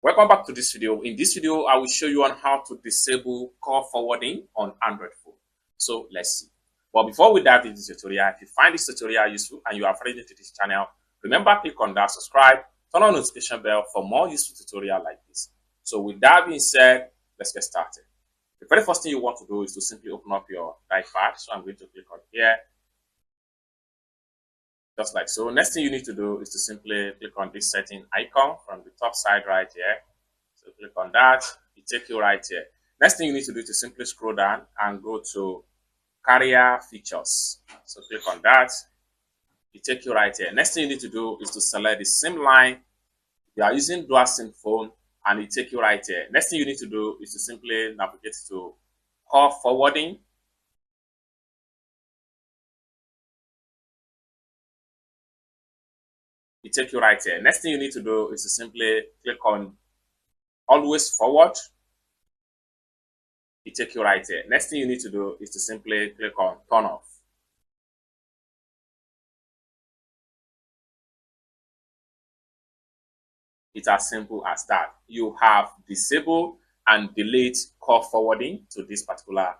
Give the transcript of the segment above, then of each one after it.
Welcome back to this video. In this video, I will show you on how to disable call forwarding on Android phone. So let's see. But before we dive into this tutorial, if you find this tutorial useful and you are friendly to this channel, remember click on that subscribe, turn on notification bell for more useful tutorial like this. So with that being said, let's get started. The very first thing you want to do is to simply open up your iPad. So I'm going to click on here. Just like so. Next thing you need to do is to simply click on this setting icon from the top side right here. So click on that, it takes you right here. Next thing you need to do is to simply scroll down and go to carrier features. So click on that, it takes you right here. Next thing you need to do is to select the SIM line. You are using dual SIM phone and it takes you right here. Next thing you need to do is to simply navigate to call forwarding. It takes you right here. Next thing you need to do is to simply click on always forward. It takes you right here. Next thing you need to do is to simply click on turn off. It's as simple as that. You have disabled and delete call forwarding to this particular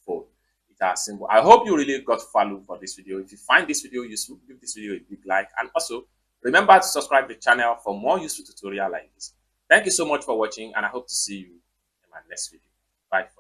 phone. It's as simple. I hope you really got value for this video. If you find this video useful, give this video a big like, and also remember to subscribe to the channel for more useful tutorial like this. Thank you so much for watching, and I hope to see you in my next video. Bye.